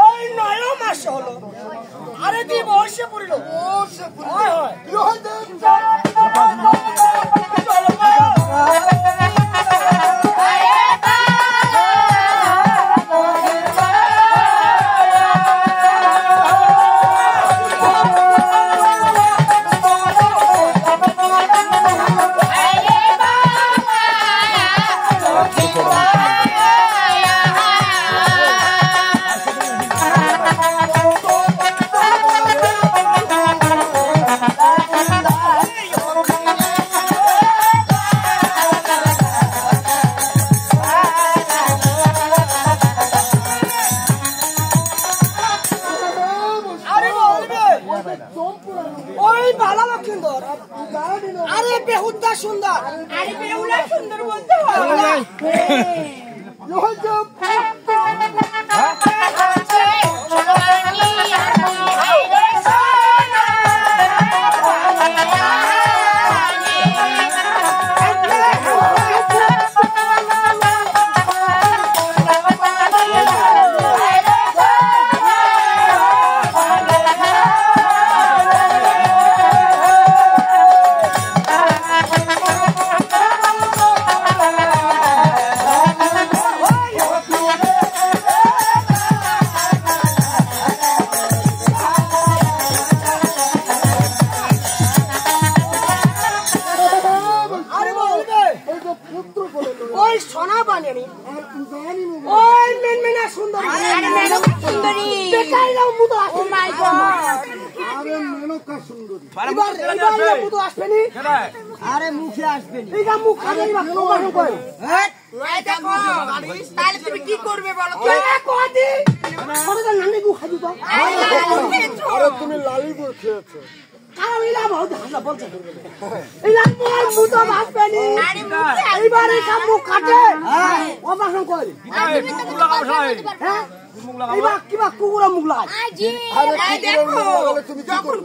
ওই 9 মাস হলো। আরে তুই বসে পড়ল। হয় হয়। আরে বেহুদা সুন্দর। আরে বেহুলা সুন্দর বলতে হয়। আরে মুখে আসবে তাহলে তুমি কি করবে বলো? তুমি লালি খেয়েছো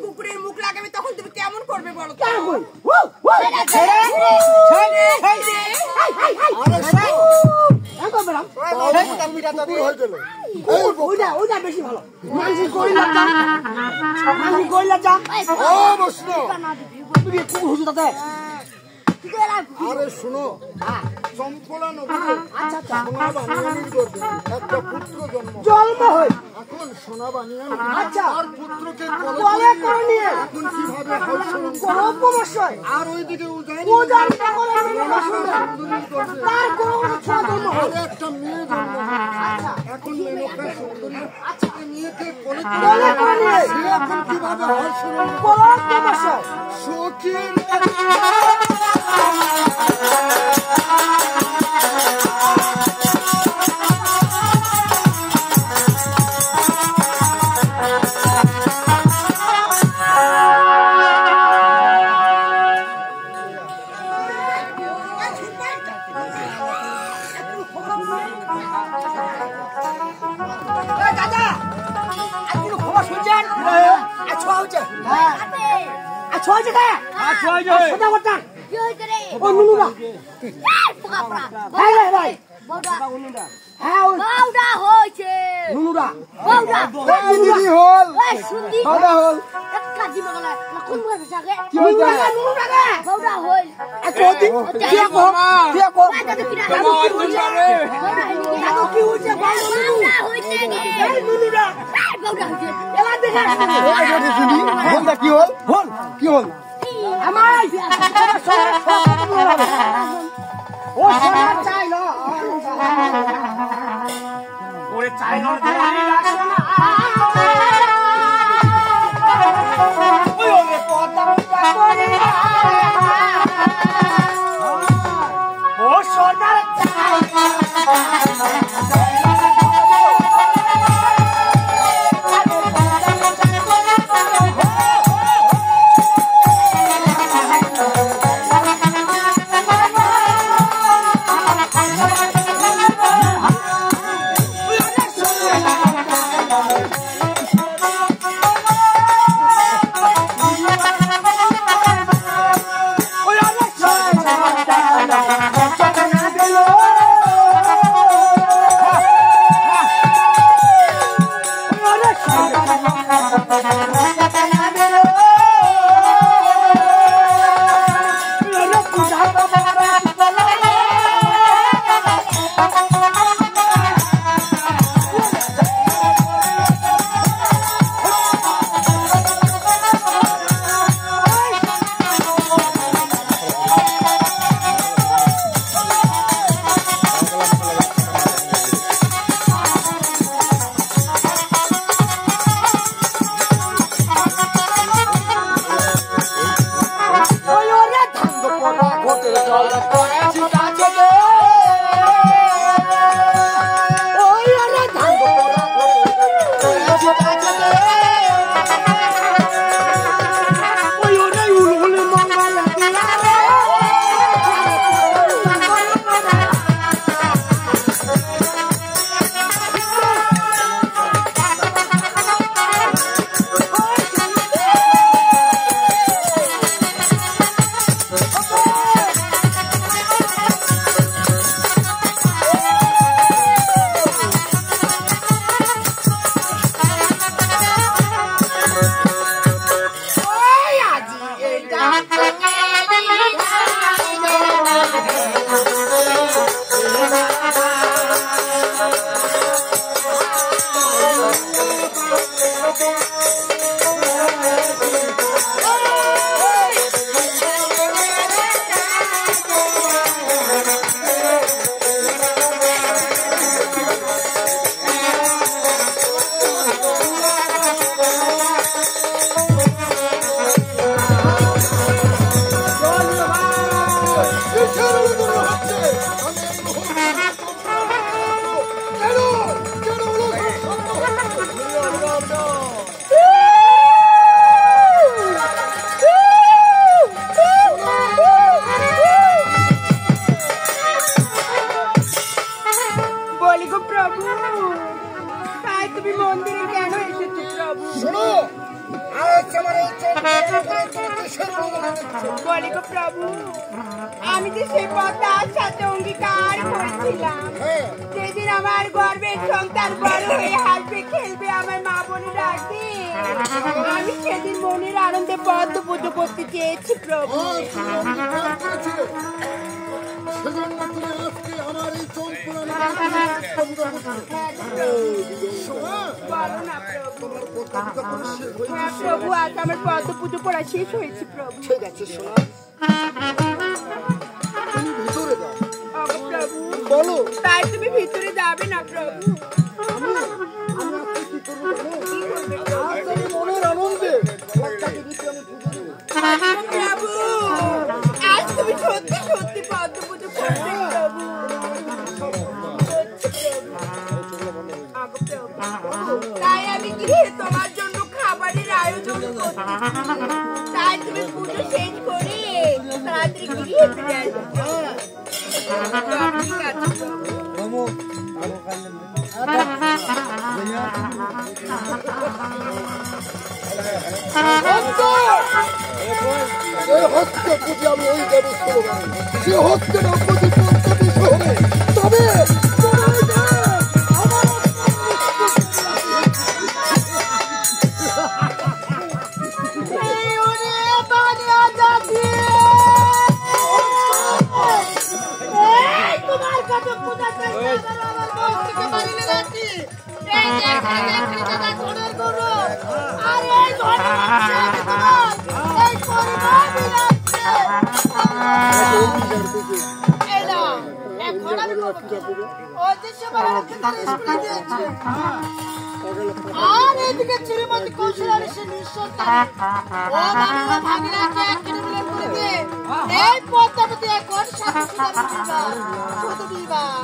কুকুরের মুখ লাগাবে তখন তুমি কেমন করবে বলো? ওইটা বেশি ভালো। আরে শুনো, চম্পলা নদীতে একটা পুত্র জন্ম হয়। এখন সোনা বানিয়ে আর পুত্রকে এখন কিভাবে আর ওইদিকে একটা মেয়ে জন্ম। এখন মেনকা সুন্দরী মেয়েকে এখন কিভাবে সখীর কি হল বলি গো প্রভু, তাই তুমি মন্দিরে কেন এসেছো প্রভু? শোনো, আজ আমার এই বলি গো প্রভু, আমি যে সে পদ্মার সাথে অঙ্গীকার করেছিলাম, যেদিন আমার গর্বের সন্তান বড় হয়ে হাসবে খেলবে আমার মা বোনে ডাকবে, আমি সেদিন মনের আনন্দে পদ্ম পুজো করতে চেয়েছি প্রভু। সেজন্য তুমি আজকে আমার এই প্রভু, আজ আমার পদ্ম পুজো করা শেষ হয়েছে প্রভু। ঠিক আছে শোনা, তুমি ভিতরে যাও। প্রভু বলো, তাই তুমি ভিতরে যাবে না প্রভু? মনের আনন্দে ভক্তকে দিতে আমি পুজো দেবো। প্রভু, আজ তুমি সত্যি সত্যি পদ্ম পুজো করবে প্রভু। তাই আমি গিয়ে তোমার জন্য খাবারের আয়োজন করছি, তাই তুমি পুজো শেষ করে তাড়াতাড়ি গিয়ে ফিরে আসবে। ঠিক আছে প্রভু। এই হস্তে পুজো আমি ওই ব্যবস্থা করবো, সে হস্তের অপতি পঞ্চমী শহরে, তবে আর এদিকে শ্রীমতী কৌশল এসে নিঃশ্বাস ও বাবা ভাগিনাকে এক কিলো মিলন করে দে। এই পদ্মাবতী এখন সাথে শুধু বিবাহ।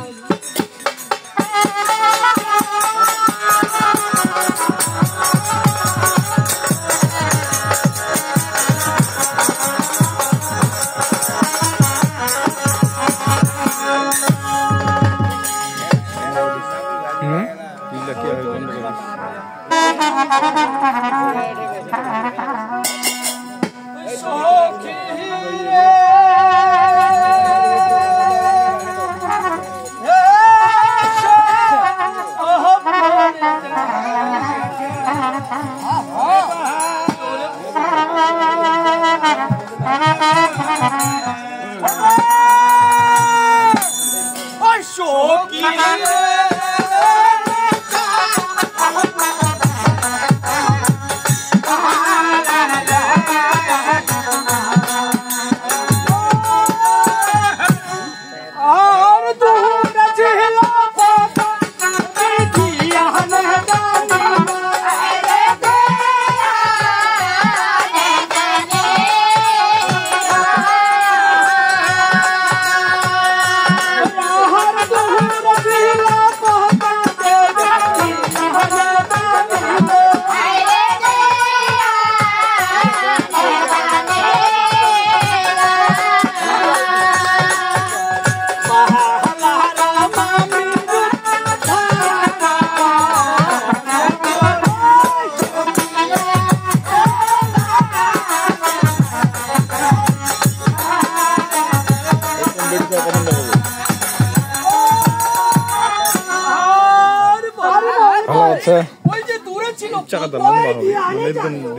ওই যে দূরে ছিল চাকা লম্বা হবে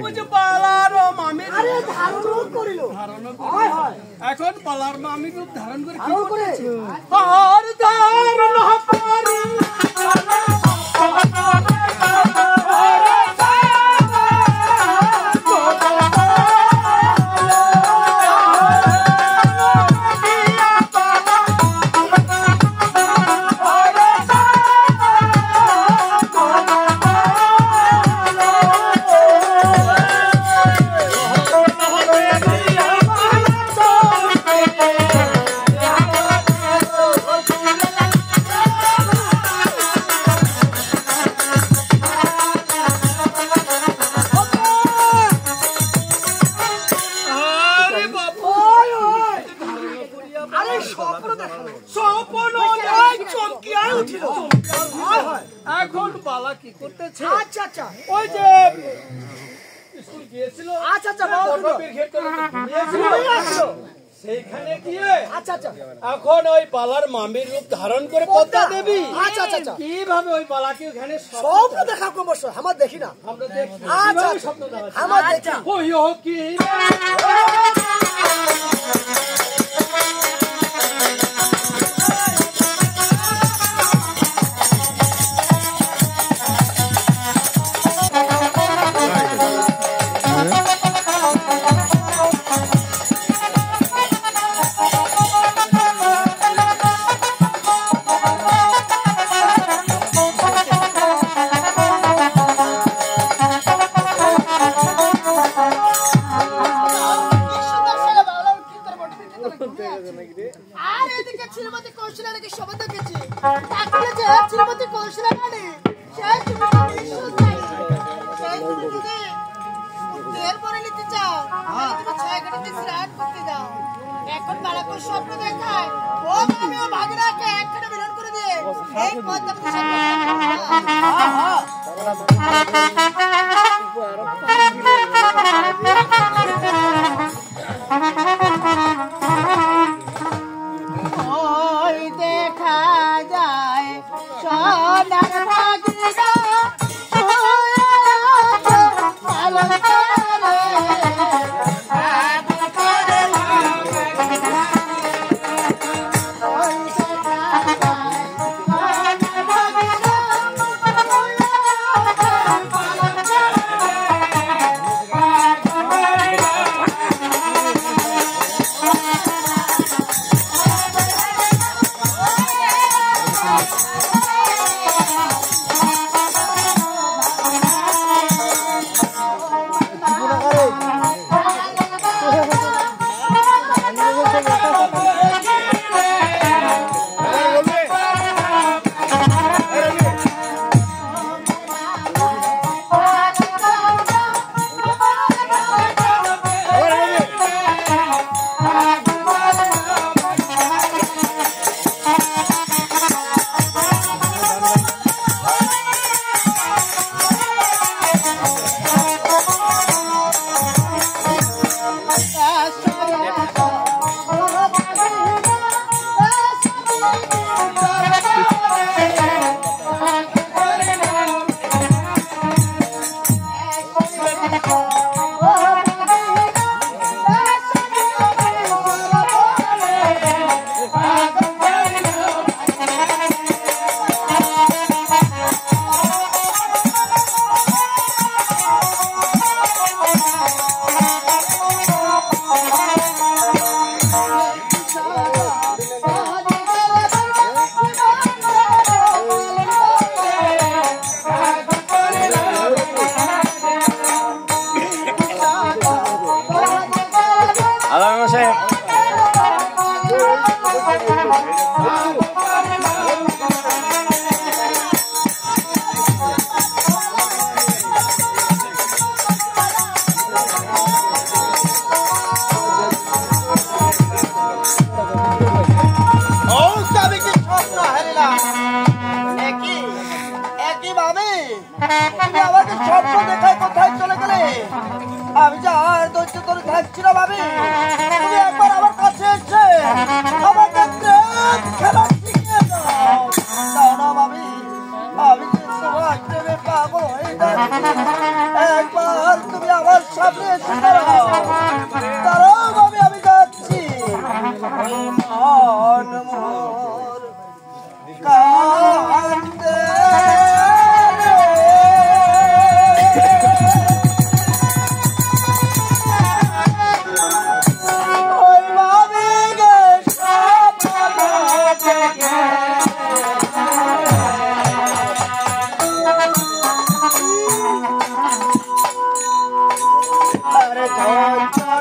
ওই যে পালার মামির ধারণ করিল এখন পালার মামির রূপ ধারণ করে কি করেছে? আর ধারণ পারি এখন বালা কি করতেছে? আচ্ছা আচ্ছা ওই যে স্কুল গিয়েছিল, আচ্ছা আচ্ছা বাবা গিয়েছিল সেইখানে গিয়ে আচ্ছা আচ্ছা এখন ওই বালার মামির রূপ ধারণ করে পদ্মা দেবী আচ্ছা আচ্ছা আচ্ছা কিভাবে ওই বালাকে ওখানে স্বপ্ন দেখা ক্রমশ আমার দেখি না আমরা দেখি আচ্ছা কিভাবে স্বপ্ন দেখা আমার দেখি ওই ও কি আর এদিকে শ্রীমতী কৌশলাকে শপথ দেখেছি তাহলে যে শ্রীমতী কৌশলা মানে সেই তুমি সেই তুমি যদি এরপরে নিতে চাও তুমি 6 ঘন্টা স্নান করতে দাও এখন বালক স্বপ্ন দেখায় ও আমি ও ভাগিনাকে একখানে মিলন করে দিয়ে এই পদ্মাবতী ওই দেখা যায় সোনার ভাগিনা আমি যা আর ধৈর্য ধরে থাকছি না ভাবি তুমি একবার আমার কাছে এসে আমাকে খেলা শিখিয়ে দাও না ভাবি আমি যে তোমার প্রেমে পাগল হয়ে যাচ্ছি একবার তুমি আমার সামনে এসে দাঁড়াও ভাবি আমি যাচ্ছি মন মোর কান্দে Hare Krishna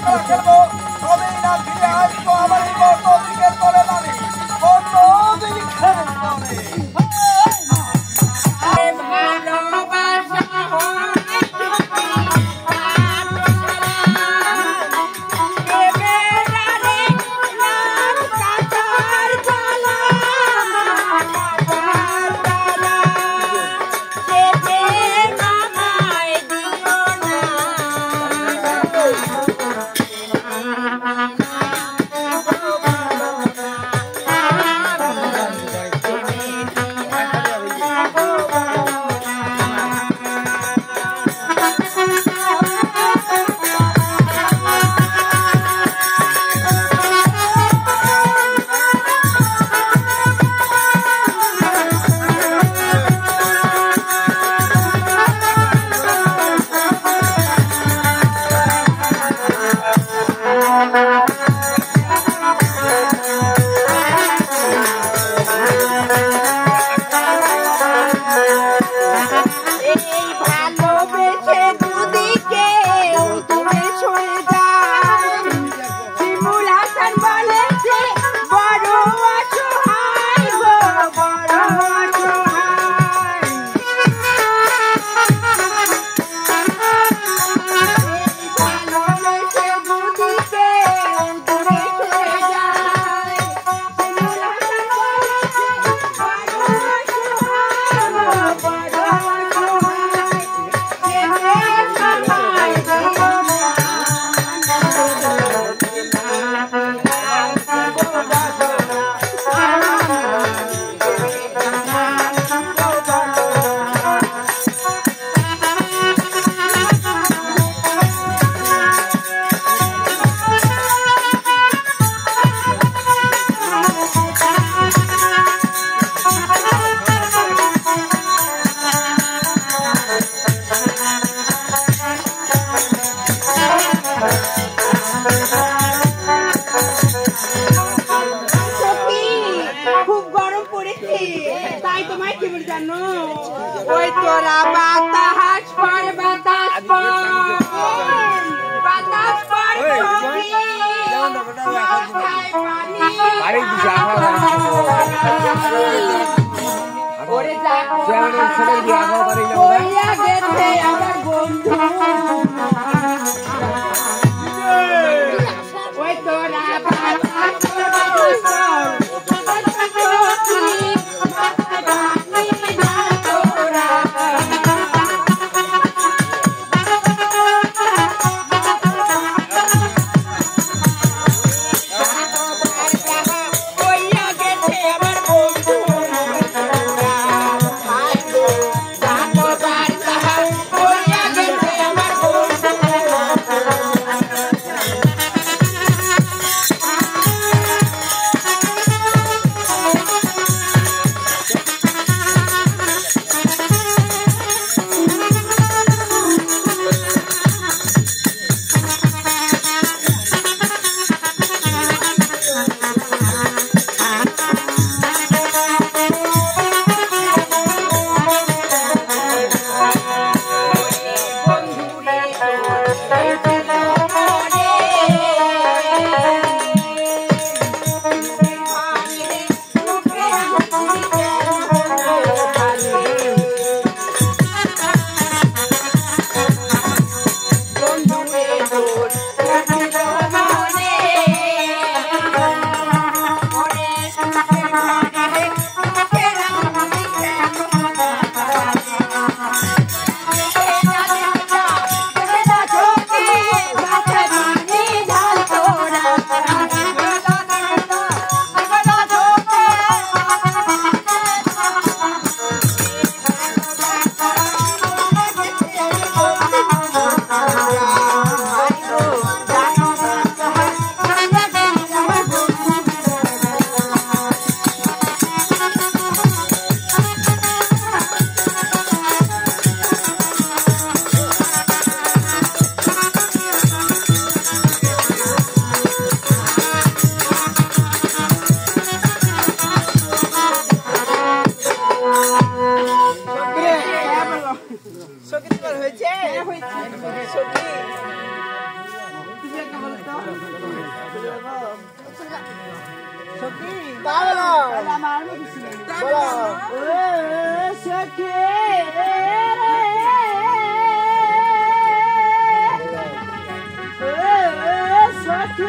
আমরা খেলবো তবেই না ফিরে আসবো আমার এই বড় দিকের তলে নামে বড় দিক খেলবো সখী তাহলে আমার কিছু বলো সখী সখী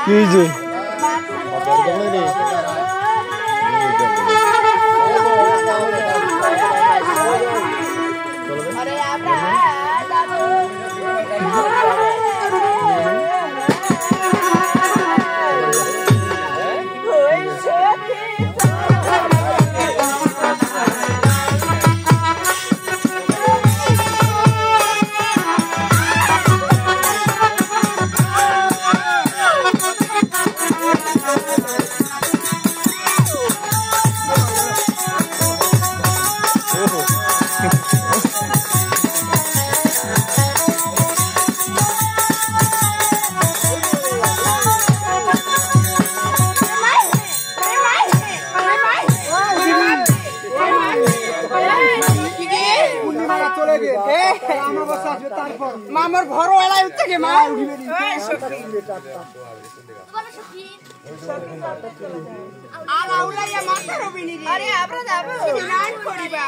কি যে মামার ঘর ওলাই উঠছে গে মা আর আউলাইয়া মাথা রবিনি রে আরে আমরা যাব স্নান করিবা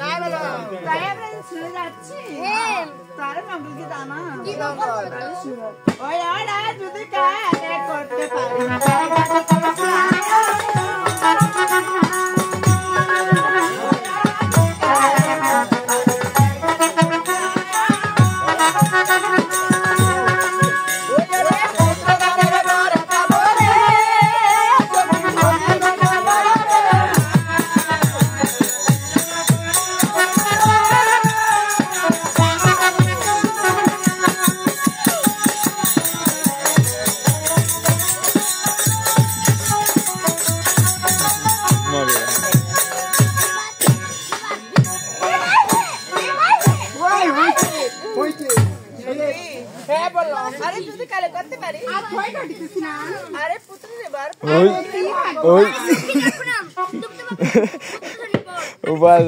তাই বলো তাই আমরা চলে যাচ্ছি হ্যাঁ তারে মঙ্গলকে দানা কি মঙ্গল ওই আড়া যদি কানে করতে পারি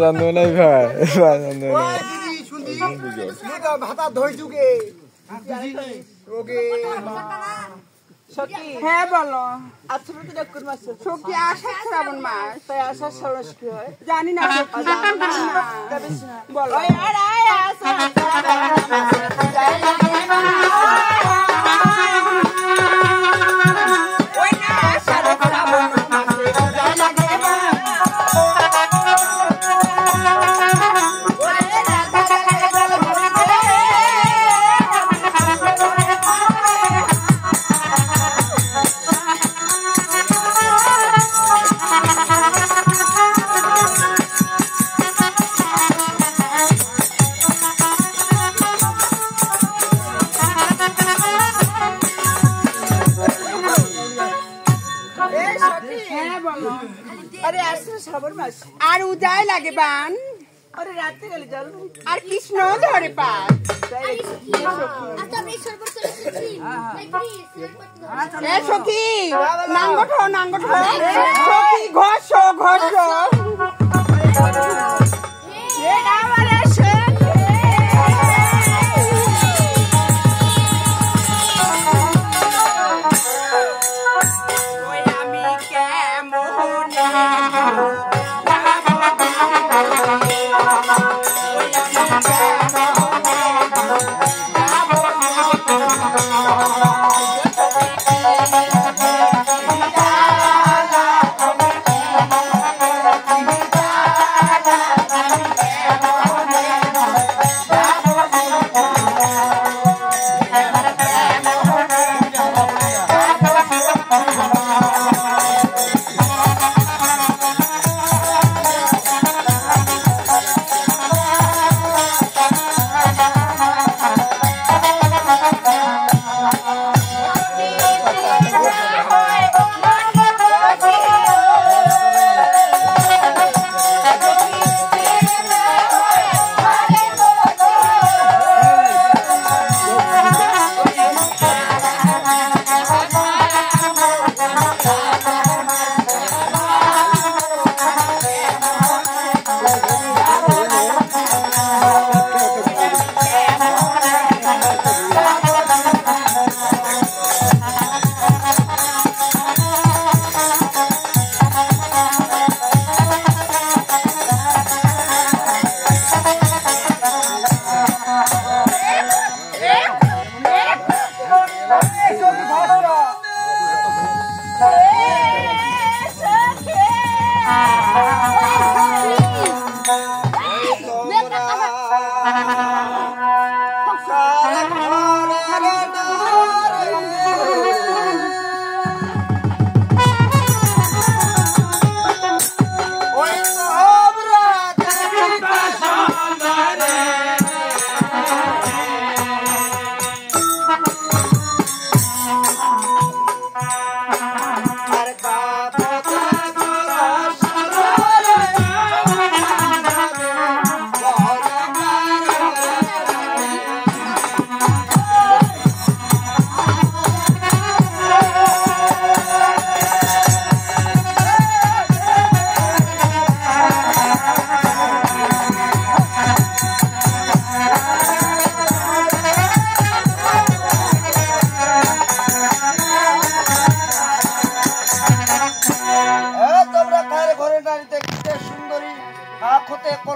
জানো নাই ভাই জানো নাই ভাতা ধই যুগে হ্যাঁ বলো সখী আষাঢ় শ্রাবণ মাস তাই আষাঢ় শ্রাবণ কি হয় জানি না বলো আর উদয় লাগে বান আরে রাতে গেলে জল আর কৃষ্ণ ধরে পান সখী নাঙ্গঠ সখী ঘষ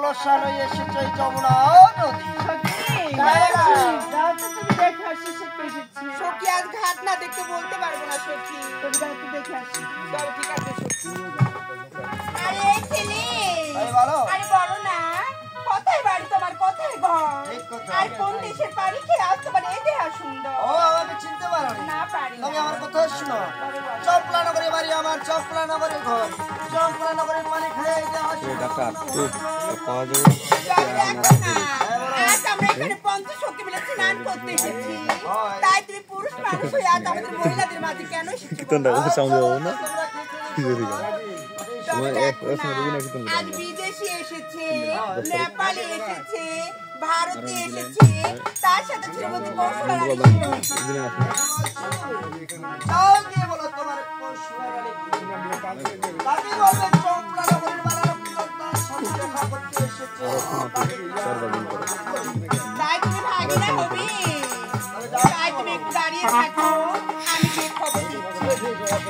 কলসান হয়ে এসেছে এই যমুনা নদী। সখী আজ ঘাট না দেখতে বলতে পারবো না সখী, দেখে আসি। তবে ঠিক আছে সখী। আরে এই ছেলে, বলো। আরে বলো না, কোথায় বাড়ি তোমার, কোথায় ঘর, আর কোন দেশের পাড়ি খেয়ে আজ তোমার এই দেহ সুন্দর? ও আমাকে চিনতে পারো না পারি। তবে আমার কথা শোনো। চপলা নগরে বাড়ি আমার, চপলা নগরে ঘর, চপলা নগরে পানি খেয়ে আজ আমরা এখানে পঞ্চসখী মিলে স্নান করতে এসেছি, তাই তুমি পুরুষ মানুষ হয়ে আজ আমাদের মহিলাদের মাঝে কেন আজ বিদেশি এসেছে, নেপালে এসেছে, ভারতে এসেছে, তার সাথে ছিল যাও গিয়ে বলো তোমার পশুরানী তাকে বলবে চপলা নগরের বাড়ার সাথে দেখা করতে এসেছে। তাই তুমি ভাগিনা হবি, তাই তুমি একটু দাঁড়িয়ে থাকো, আমি গিয়ে খবর দিচ্ছি।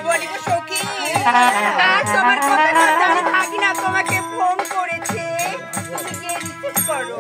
বলি গো সখী, আর তোমার কথা না জানি ভাগিনা তোমাকে ফোন করেছে, তুমি গিয়ে রিসিভ করো।